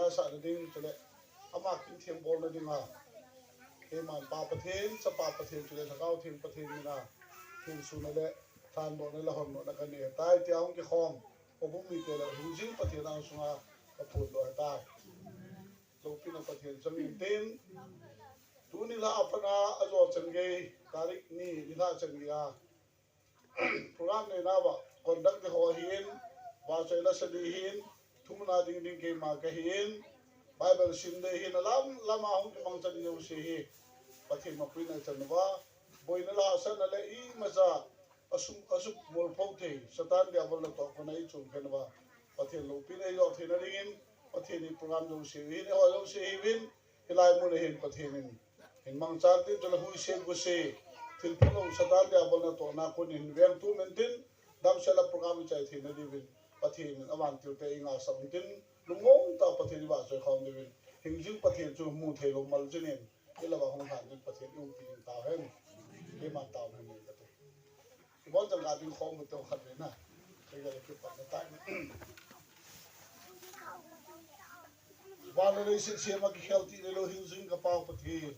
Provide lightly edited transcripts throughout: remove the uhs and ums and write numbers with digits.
la sa ding chule ama kin thiam bol na dinga ke man pa pathen sa pa pathen chule thakau thiam pathen na thiam su na le than bo na la hon na ka ne tai tiang ki khom obum mi te la hujin pathen ang sunga ka phut lo ta lo pin pathen jamin ten tu ni la apana azo changge tarik ni la changya program ne na ba conduct the ho hin wa chela sadi hin thumna ding ding ke ma ka hin bible sin de hin lam lama hong mang chan yo se hi pathin ma pin chan wa boina la san la I maza asuk mol phote satan dia bol to ko nai chung khen wa pathin lo pin ai yo thin ring pathin ni program jo se hi ho yo se hi win hilai mu le hin pathin in mang chan tin chla hui se go se til polo satan dia bol to na ko nin wer tu mentin dam sela program chai thin di win pathin awan til te inga sam tin lungong ta pathin ba so khom di win hingjing pathin chu mu the lo mal jinen ila ba hong han pathin um pi ta hen ke ma ta mu ni ka te bon jang ga din khom to khat na ke ga ke pa ta ba le se se ma ki healthy lo hingjing ka pa pathin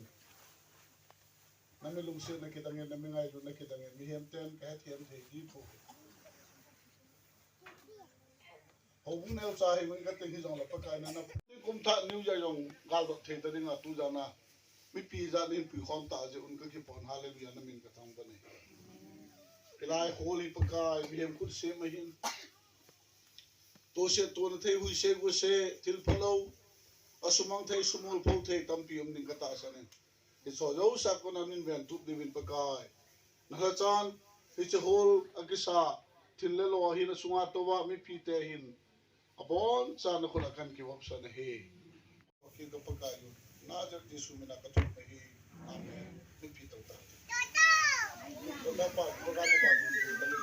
nami lungse na kitangin nami ngai do na kitangin mi hem ten ka thiam the gi phu hobung neu cha hi mun ka te hi jong la pa kai na na kum tha new ya jong gal do the ta ding a tu ja na mi pi ja din pi khom ta je un ka ki pon hallelujah na min ka thang ba ne pilai holy pa kai mi hem khut se ma hin to se to na thei hui se go se til phalo asumang thei sumul phol thei tam pi um ding ka ta sa ne so yo sa ko na nin ven tu divin pa kai na ha chan hi che hol agisa thil le lo hi na sunga to wa mi pi te hin abon sa na ko na kan ki wap sa na he ki ka pa kai na ja ti su mi na ka tu na hi amen mi pi to ta to na pa ko ga mo ba ni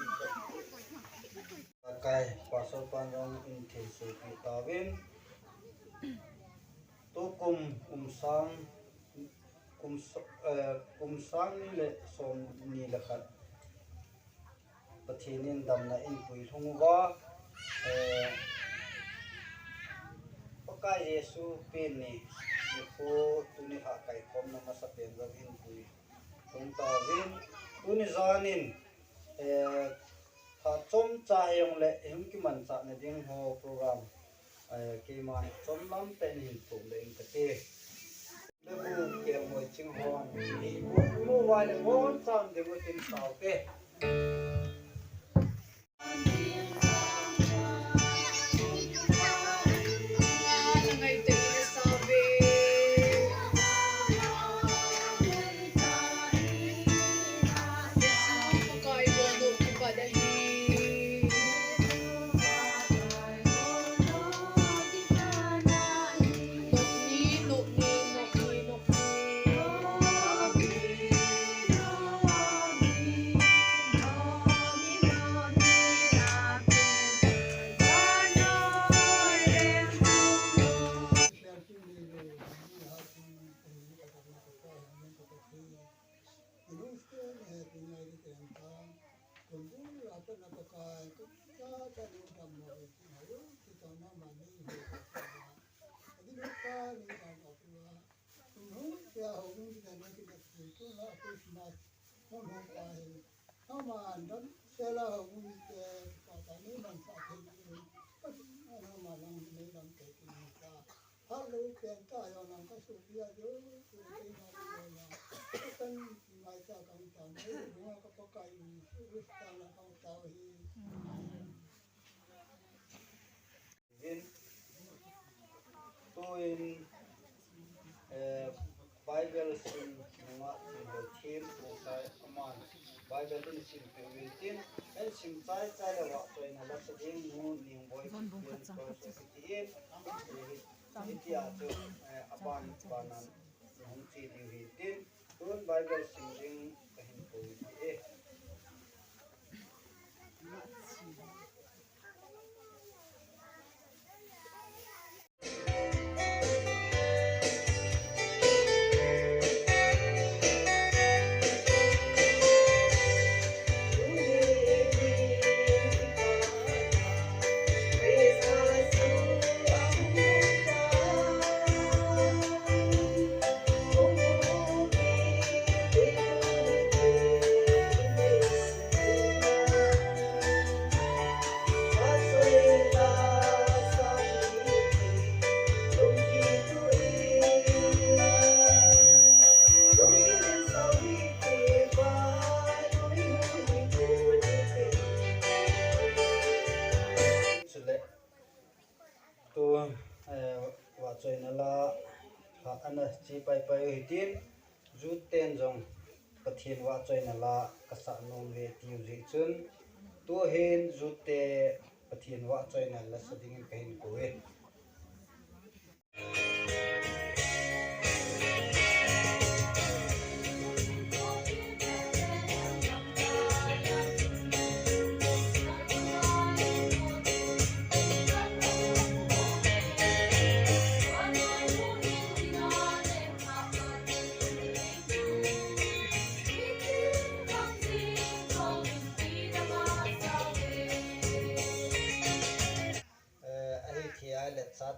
kai paso panjang in the su pi ta ven to sang kum sang ni le som ni le khat pathinin damna in pui thongwa pakai yesu pen ni ko tuni ha kai kom na masa pen ga in pui thong ta vin tuni zanin tha chom cha yong le him ki man cha na ding ho program ke man chom lam pen hin thum le in ka te le bu ke mo ching hon ni mo wa le won sam de mo tin sao te Bible sin nga the theme of aman Bible in sin within and sim chai chai la wa so na la sa ding nu ning boy ko so tin itia to apan panan hong chi di within tun Bible sin ding kahin ko e anh chỉ bay hitin rút tên dòng bát thiên vạ chơi nà la cả sa nôm về tiêu dị chun tua hen rút tê bát thiên vạ chơi nà la sa ding cái hình cố ấy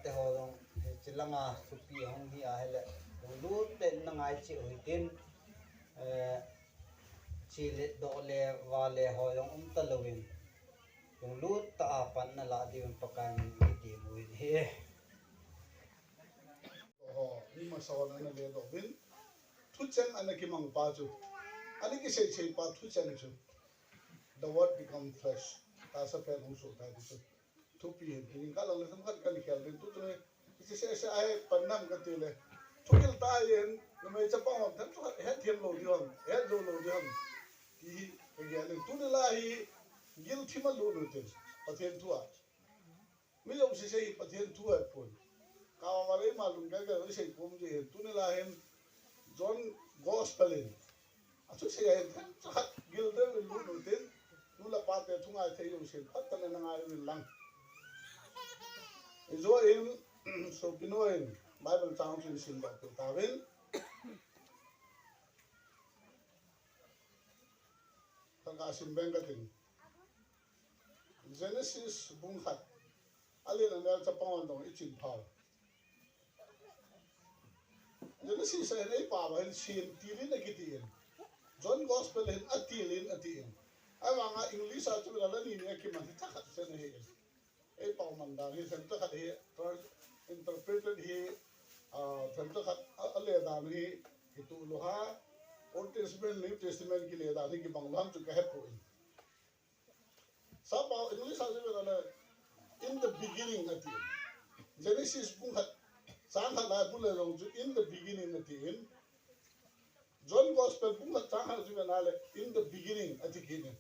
te ho long chilanga supi hong hi a hele lu ten na ngai chi oi tin chi le do le wa le ho yong ta lovin lu ta pan na la di pakan di mu he ni ma sawan na le do bin thu chen ana ki mang pa chu ani ki sei pa thu chen chu the word become flesh ta sa pe hong so ta chu thu pi hin ka lang le sam khat kan khel din tu tu se ai pan nam ka ti le thu kil ta yen na me cha pa hom tham chu he thiam lo di hom he zo lo di hom ti ke ge le tu de la hi gil thima lo no te pathen tu a mi lo se pathen tu a pon ka ma le ma lung ka ga se pom je tu ne la hen John gospel in a chu se ai chu gil de lo no te nu la pa te thunga the yo se phat ta na ngai lang zo in so pinoin Bible sounds in sin Dr. Tawin ka sim bengatin Genesis bung khat ali na nel chapang dong ichin phao Genesis ai nei pa ba sin tilin na kitin John gospel hin atilin atin awanga English a chu la ni ne ki man ta khat se ne he ei pa man da hi sen ta khat he interpreted he sen ta khat ale da ni itu loha Old Testament New Testament ki le da ni ki banglam chu ka he po Somehow English has in the beginning at the end. Genesis bungat sang hala bule long in the beginning at the end. John Gospel bungat sang hala juganale in the beginning at the beginning.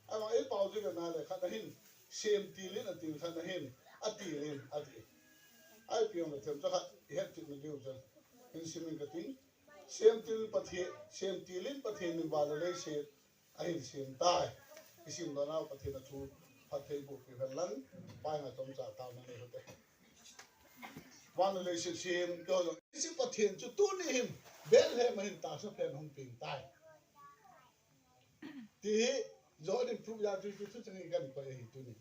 Ama el pau juganale khanahin same tilin at the khanahin atilin at the ai pion the tem takha het tin de usa in simin kating same tilin pathe ni balale se ai same tai isim dona pathe na chu pathe bu ki lan pai na tom cha ta na ne hote one relationship go isi pathe chu tu ni him bel he mahin ta sa pen hong ping tai ti zo ni pru ya tu chang gan ko hi tu ni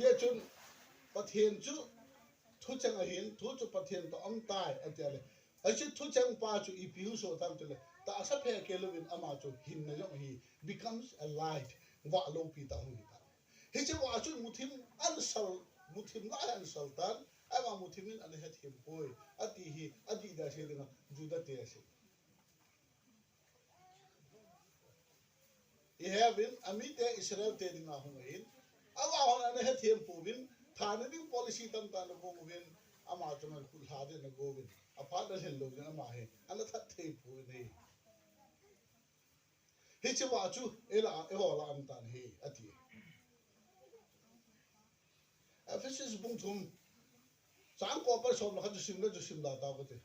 ye chun pathen chu thu chang a hin thu chu pathen to am tai atele a chu thu chang pa chu I piu so tam tele ta sa phe ke lovin ama chu hin na yo hi becomes a light wa lo pi ta hu ta he che wa chu muthim an sal muthim la an sal tan ama muthimin an het him boy ati hi adi da se dina juda te se I have in amite Israel te dina hu in awa hon an het him povin thane ding policy tam ta no go win ama chuman kul ha de no go win a father hel lo na ma he an tha thei pu nei he che wa chu ela e ho la am tan he ati Ephesus bung thum sang ko pa som la kha sim da ta ko te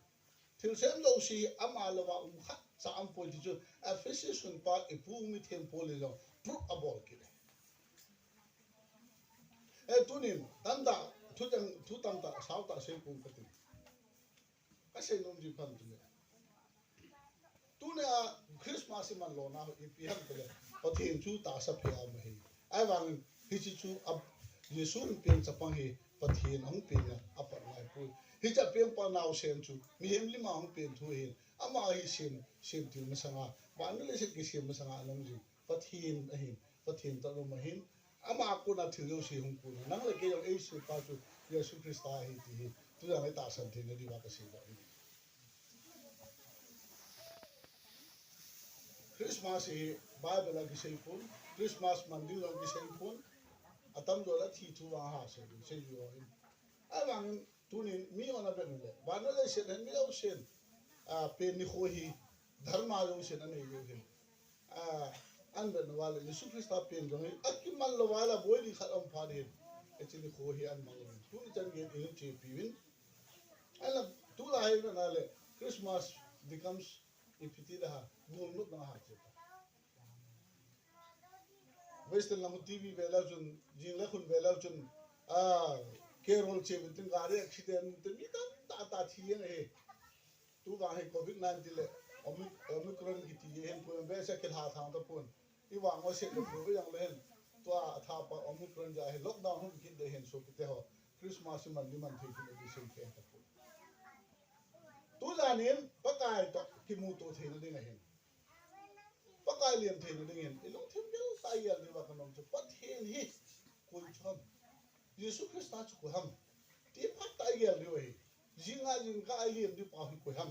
thil sem lo si ama lo wa kha sa am po ji chu Ephesus sun pa e pu mi them po le lo pru abol ki e tunin tanda thu tam ta sao ta se pu ka ti ka se nom ji phan tu tu ne Christmas man lo na I pi han pe pathin chu ta sa phe am hi ai wang hi chi chu ab Yesu peng chapang hi pathin hong pe na apar lai pu hi cha peng pa naw sem chu mi hem li ma hong pen thu hin ama hi sem ti ma sanga ban le se ki sem ma sanga long ji pathin ta lo ma hin ama ko na thil si hong pu nang le ke yo e su pa chu Yesu Christa hi ti tu ya mai ta san thi ne di wa ka si ba Christmas hi Bible ki sei pun Christmas mandil long ki sei pun atam do la thi chu wa ha se yo in awang tunin mi ona ben le ba no le se mi lo sen a pe ni kho hi dharma lo sen ane yo hin a an ben wala Yesu Christa pen jong akimal lo wala boy di khalam pha de actually kho hi an mang tu ni chan ge in che piwin ala tu la hai na le Christmas becomes ipiti da gol no na ha che Western lang TV vela jun jing la khun vela jun a kerol che bin gari accident mi ta thi ye tu wa hai COVID-19 le omicron ki ti hen pu be sa kel ha thang ta pun I wa ngo se le pu yang le hen to a tha pa omicron ja he lockdown hum ki de hen so ki te ho Christmas man ni man the ki de sen ke ta pu tu la nin pa kai to ki mu to the na ding hen pa kai liam the na ding hen I long them gel ta ya le wa kanom chu pa the hi ko chom Yesu Christa chu ko ham ti pa ta ya le we jinga jing ka ai liam di pa hi ko ham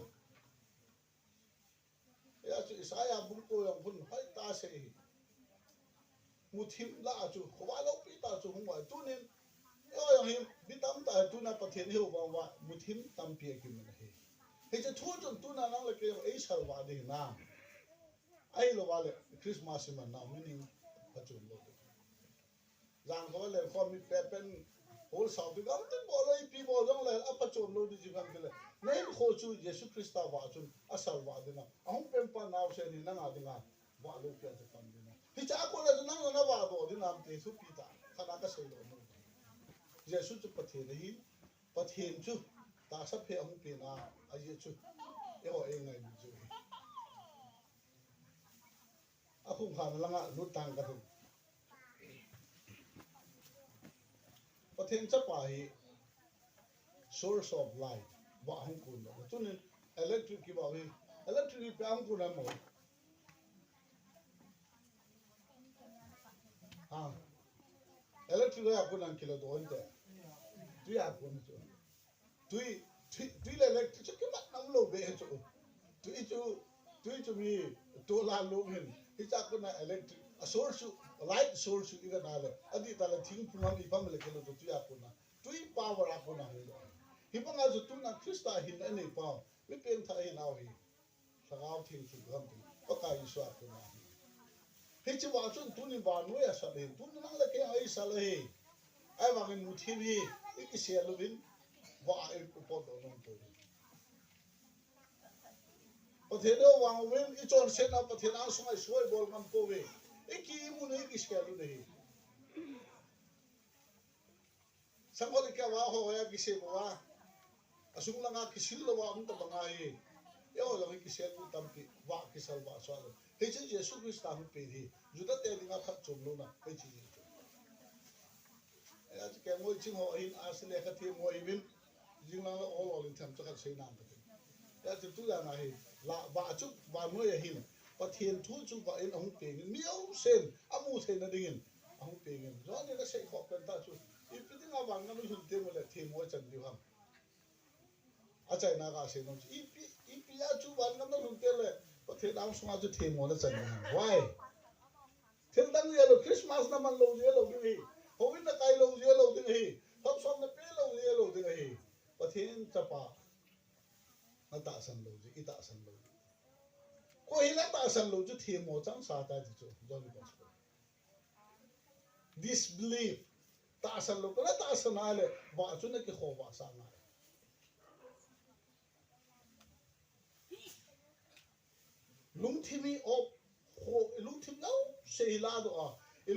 ya chu Isaiah bung ko yang pun hai ta se muthim la chu khwa lo pi ta chu hung wa tu nin yo yang him bitam ta tu na pathen hi wa wa muthim tam pi ki men he he che thu chun tu na nang le ke ei sal wa de na ai lo wa le Christmas man na meaning pa chu lo jang ko le ko mi pe pen hol sa bi gam tin bo lo pi bo jong le a pa chu lo di ji gam ke le nei kho chu Yesu Christa wa chu asal wa de na ahum pem pa na se ni na nga de nga wa lo pi a se pam de na hi cha ko le na na wa do di nam te su pi ta khana ka se lo no Yesu chu pathe de hi pathen chu ta sa phe ahum pe na a ye chu e ho e ngai ni chu a khum khan la nga lu tang ka thu pathen cha pa hi source of light wa hung kun lo tu nin electric ki ba hi electric pe ang kun mo ha electric ya kun an kilo do onte tu ya kun chu tu le electric chu ki ma nam lo be chu tu mi to la lo hin hi cha kun na electric a source light source I ga na le adi ta le thing pu mam I pam le kilo tu ya kun na tu power a kun na hi hi pa nga zu tu na Christa hin ani pa mi pen tha hi naw hi sagao thing chu gam ti pa ka I swa kun na hi chi wa chun tu ni ba no ya sa le tu na le ke ai sa le hi ai wa ngen mu thi bi I ki se lo bin wa ai ku po do non to o the do wa wen I chon se na pa the na so ai soi bol ngam po we I ki mu ne ki se lo ne sang ko ke wa ho ya ki se wa asung la nga ki sil lo wa ta ba nga hi yo lo ki se lu tam ki wa ki sal wa so lo he chi Yesu Christa hu pe hi juda te dinga khat chom lo na he chi ya chi ke mo chi ho in asle ka thi mo I bin jing la all in tham cha ka sei nam ta ya chi tu la na hi la wa chu wa mo ya hin pa thien thu chu wa in ong pe mi au sen amu the na dingin ong pe ngin jo ne ka sei ko pen ta chu I pi dinga wa na mi hun te mo le the mo chan di ham a chai na ga se no I ya chu wa na no hun te le pa the dang sma chu the mo le chan di why thil dang ye lo Christmas na man lo ye lo di hi hovin na kai lo ye lo di hi thap som na pe lo ye lo di hi pa thien cha pa na ta san lo ji I ta san lo ko hi na ta san lo chu the mo chang sa ta ji chu jo ni gospel disbelief ta san lo ko na ta san ale wa chu na ki kho wa sa na lung thimi op kho lung thim no se la do a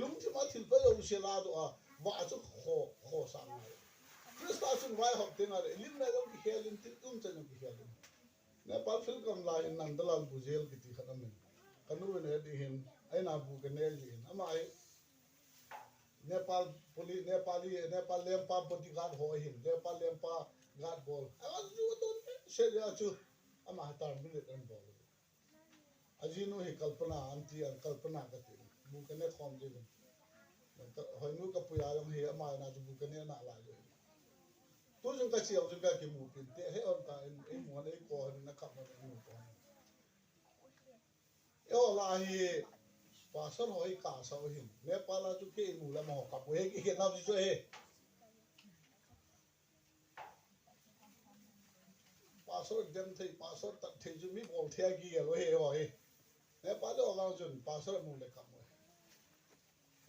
lung thim a thil pa lo se la do a wa chu kho sa na Christa chu wai hok te na le lim na lo ki helin ti chen ki helin Nepal fil kam la in Nandalal Bujel ki ti khatam min kanu ne di hin ai na bu ke ne li ama ai Nepal Nepal lempa bodyguard ho hin Nepal lempa guard ball I was you don't say ya chu ama hatar minute and ball ajinu hi kalpana anti an kalpana ka ti bu ke ne khom je hoi nu ka pu ya yong he ama na bu ke ne na la yo tu jung ka chiao jung ka ki mu pin te he on ka en mo ne ko na ka ma mu ko eo la hi pastor hoi ka sa hin Nepal la chu ke mu la mo ka pu he ke na chu he pastor dem thei pastor ta thei chu mi bol thia gi lo he ho he Nepal lo ga chun pastor mu le ka mo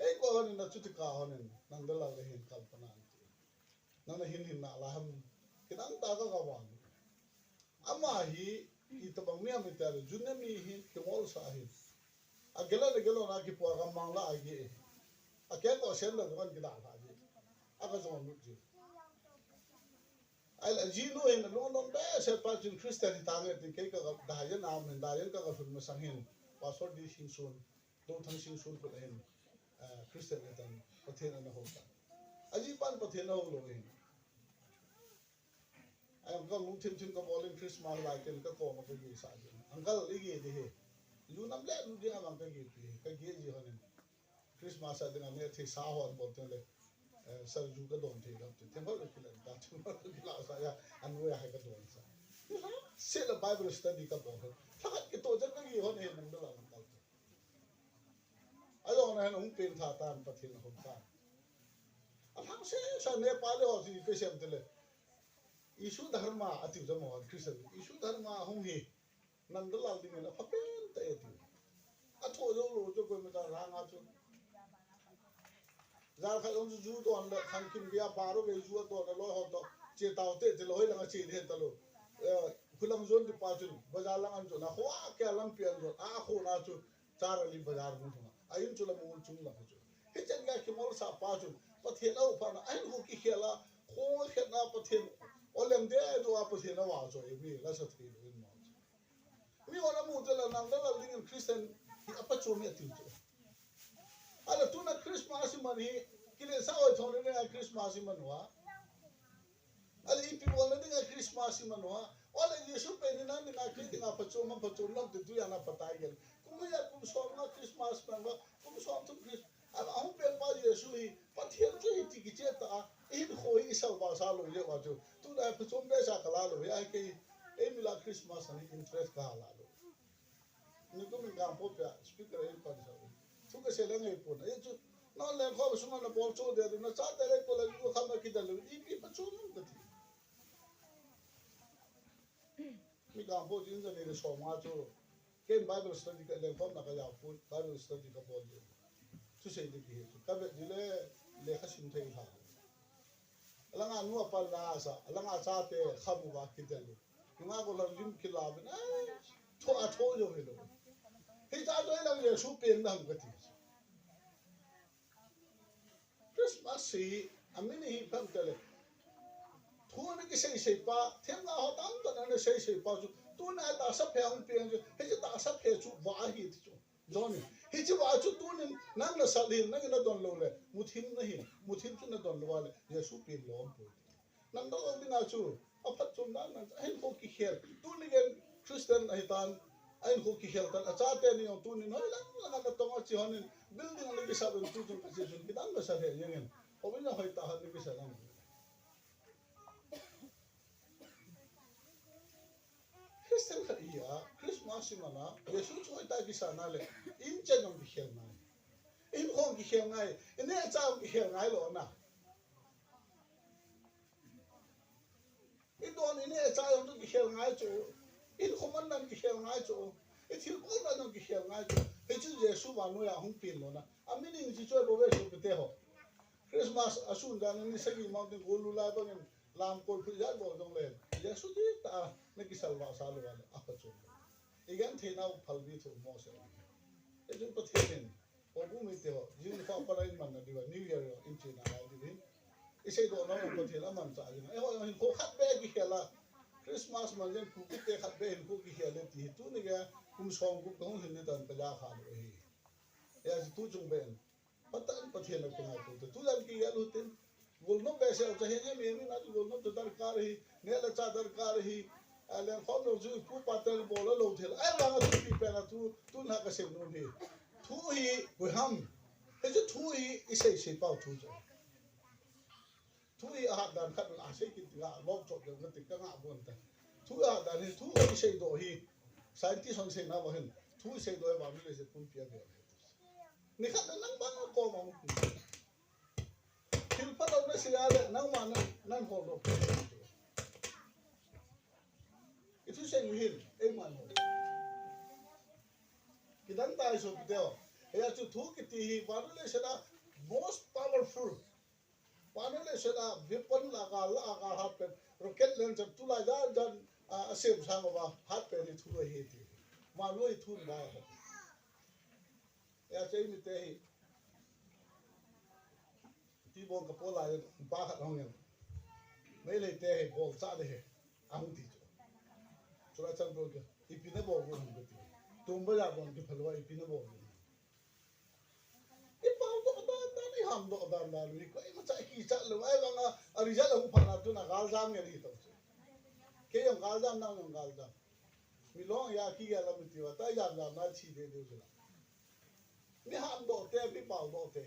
ei ko han na chu ti ka han nang da la le hin kalpana nang na hin na la ham kinang ta ka wan ama hi itabang mi am ta junne mi hi ke mol sa hi agela de gelo na ki po ga mang la agi a ke ko sen da kan ki da ha ji a ka zo mu ji ai la ji no en no no be se pa jin christian ta nge ti ke ka da ya na men da ya ka ka sun ma sang hin pa so di sing sun do thang sing sun ko hen christian ne tan pathen na ho ta aji pan pathen na ho lo hin ai ang ka mu thim thim ka bolin christmas la ken ka ko ma ko gi sa ji angkal igi de he lu nam le lu dia mang ka gi ti ka gi ji honen christmas a dinga ne thi sa hon bol te le sar ju ka don the ka te temple le kila da tu ma kila sa ya an wo ya ha ka don sa se la bible study ka bo tha ki to ja ka gi hon he nam da la man kal ai lo na ung pen tha tan pa thin hom ta a thang se sa ne pa le ho si pe sem te le isu dharma ati ja mo christian isu dharma hong he nam da la ding na pa pen ta e ti a tho jo lo jo ko ma ta ra nga chu ra kha ông chú toàn là thằng kim bia phá rồi về chú toàn là lôi họ to chế tàu tết thì lôi là cái chế hết talo kulang zone di pachun bazar lang an na hoa kya lam pian zo a kho na chu char ali bazar mu thuma ayun chu la mu chung la chu he chen ga ki mol sa pachun pathen au pa na ai hu ki khela kho khet na pathen olem de do a pathen na wa zo e mi la sa thi in mo mi ona mu te la nang da la ding christian hi apa chu mi ati chu ala tu na christmas man hi kile sa o thone na christmas man wa ala ipi wala na christmas man wa wala yesu pe ni na kri dinga pacho ma pacho lam te tu ya na patai gel kum ya kum so na christmas man wa kum so tu christ ala hum pe pa yesu hi pathian chu hi ti ki che ta in khoi isal ba sa lo ye wa chu tu na pacho me sa kala lo ya ke e mi la christmas ani interest ka la lo ni ko mi ga po pa speaker e pa sa tu ke se le ngai po na ye chu no le kho su ma na bol cho de na cha de le ko la ju kham ki da lo i pi pacho no ka ti mi ga po jin za ne so ma cho ken bible study ka le khom na ka ya pu bible study ka po je tu se de ki ka be de le kha sim thei ha ala nga nu pa la sa ala nga cha te kham ba ki da lo nga ko la lim ki la be na tho a tho yo he lo he cha do la ye su pen dang ka ti Christmas si amini hi pam tele thu na ki sei pa them ga ho tam ta na sei pa chu tu na ta sa phe ang pe chu he chu ta sa phe chu wa hi chu don hi chu wa chu tu ni nang na sa lin na na don lo le muthim na hi muthim chu na don lo wale yesu pe lo po nang do bi na chu a phat chu na na hen ko ki khel tu ni gen christian ai tan ai ko ki khel tan a cha te ni tu ni noi lang lang na to ma chi honin building le ki sa ben tu chu ka chi chu ki dan ba sa he yen o bi na hoi ta han ni ki sa lang Christian ka iya Christmas mana Yesu choi ta ki sana le in chen ng ki khel nai in khong ki khel ngai in ne cha ki khel ngai lo na in don in ne cha ng ki khel ngai chu in khoman nan ki khel ngai chu e thil ko na ng ki khel ngai chu he chu Yesu ba no ya hung pin lo na amini ni chi choi bo ve chu ke te ho Christmas asun dan ni sagi mountain ko lu la ba ngin lam ko phi ya bo dong le Yesu di ta na ki salwa sa lo wale apa chu igen the na phal bi thu mo se e jun pa the o bu mi te ho jin fa pa lai man na di wa new year in china la di bin e se do no pa the la man cha ji e ho ko khat be ki khela Christmas man jen ku te khat be ku ki khela ti tu ni ga kum song ku dong hin ni dan pa ja kha lo hi e tu chung ben patan pa the na ku na ku tu dan ki ga lu tin gol no be se o cha he me mi na gol no dar kar hi ne la cha dar kar hi ale khom lo ju pu patel bo lo lo thel ai la tu pi pe na tu na ka se no ni thu hi ko ham e ju thu hi i se pau thu jo thu hi a dan khat a se ki ga lo cho de ga ti ka nga bon ta thu a dan hi thu hi se do hi scientist on se na wa hin thu xây đôi vào mình sẽ phun tiền được này khác năng bang có mà khi phát đầu nó sẽ là năng mà năng hồ đồ itu saya nguhin man kita entah isu kita ya tu thu kita panel seda most powerful panel seda weapon laga happen rocket launcher tu laga dan asem sang ba happen itu heti malu itu ba ya saya mite ti bon ka pola ba khat hong mấy lời tê bol cha de ang ti cho ra chan bol ke ipine bol ko hum ke tum ba ya bon ke phalwa ipine bol e pau do da ni ham do da ni ko e ma cha ki cha lo ai bang a ri ja lo pha na tu na gal jam nge ri to ke yong gal jam na yong gal jam mi long ya ki ga la mi ti wa ta ya na chi de de la mi ham do te mi pau do te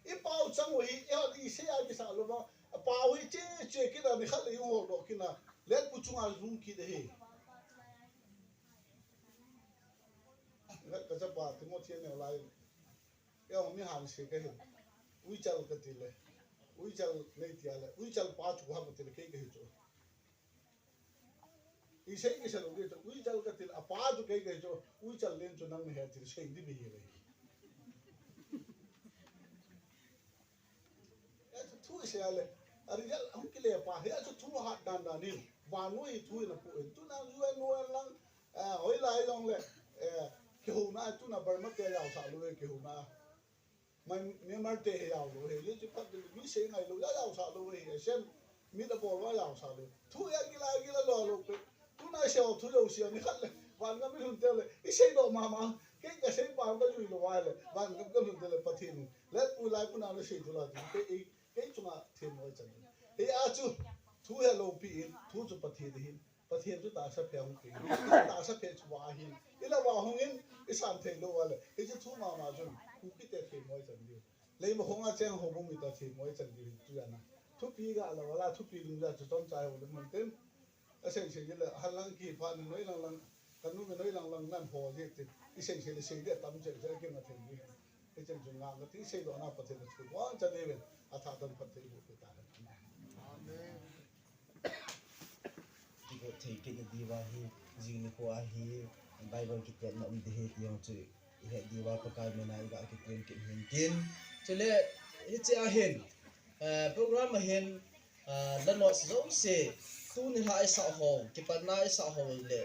e pau chang wi e di se ya ki sa lo ba pau hi che ki da mi khal yu ho do ki na let pu chung a zum ki de he ka cha pa ti mo thien ne lai e mi han se ke he ui chal ka ti le ui chal nei ti ale ui chal pa chu ha mo ti le ke he cho i se ki sa lo ge ui chal ka ti a pa chu ke he cho ui chal len chu nang he ti se di bi he le thu se ale ari ya hum ki le pa he chu thu ha dan da ni wa no i thu na pu tu na ju no lang hoi lai long le ke hu na tu na bar ma te ya sa lu ke hu na mai me mar te ya lu he le chu pat mi se ngai lu ya sa lu he sen mi da bo wa ya sa lu thu ya ki la lo pe tu na se thu lo se ni khat le wan ga mi hun te le i se do ma cái se pa ga ju lo wa le wan ga hun te le pathin le pu lai pu na le se thu la cái chúng ta thêm nói chân thì chú thu hệ lâu pi thu chú bắt thiệt chú ta sắp phèo cái ta sắp phèo chú hoa hin cái là hoa hồng in cái sản thể lâu vậy cái chú thu mà chú cũng cái thêm nói chân đi lấy một hồng ăn chén hồng bông mi ta thêm nói chân đi chú anh thu pi cái là thu pi đúng ra chú trong trái hồ mình tên cái sinh là hàng lăng kỳ phan nói lăng cái nút nói lăng năn hồ gì thì cái sinh là sinh để tắm chơi cái mà thêm đi cái chân chúng ngang cái tí sinh đó nào bắt thiệt chú hoa chân đi vậy athadan pathe bu ta amen tigo take it diwa hi jing ko a hi bible ki tel na de he yong chu he diwa pa kai mena ga ki tel ki hin tin chele hi che a hen program a hen la no zo se tu ni ha sa ho ki pa na sa ho le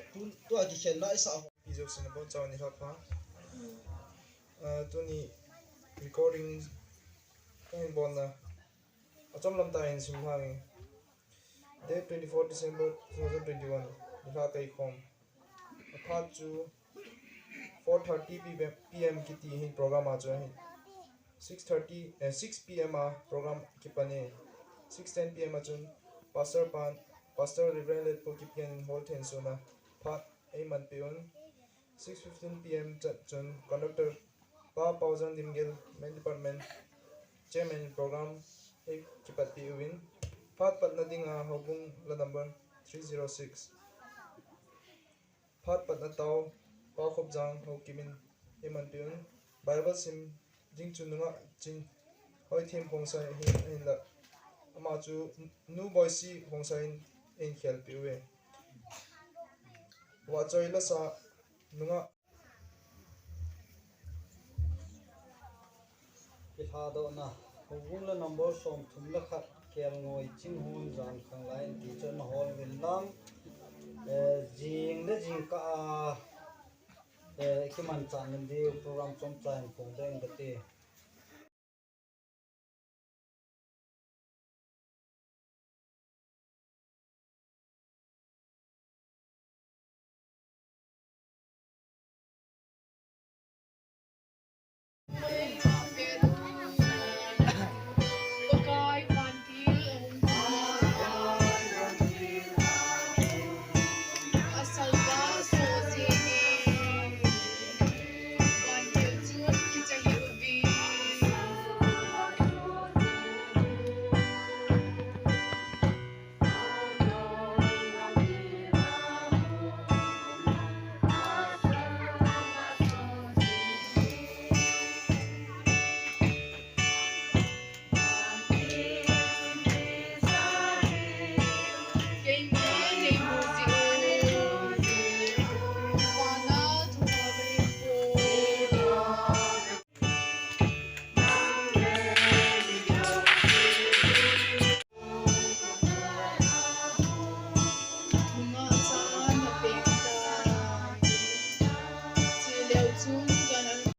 tu a ki chen na sa ho pi jo sin bo chaw ni ha pa tu ni recording kain bon na achom lam ta in sim hang date 24 December 2021 nikha kai khom apha chu 4:30 pm ki ti hin program a jo hin 6 pm a program ki pane 6:10 pm a chun pastor reverend let po ki pian hol ten so na phat ei man peon 6:15 pm chun conductor pa pausang dimgel main department chairman program ek kipati win phat pat na dinga hobung la number 306 phat pat na taw pa khop jang ho kimin eman pion bible sim jing chununga chin hoi them pongsa hin la ama chu nu boysi pongsa in khel piwe wa choi la sa nunga cái thà đó na hùng là number som thum la khat kel ngoi chin hun jan khang lai ti chon hol vil lam jing le jing ka cái man chan đi program som chan pong deng cái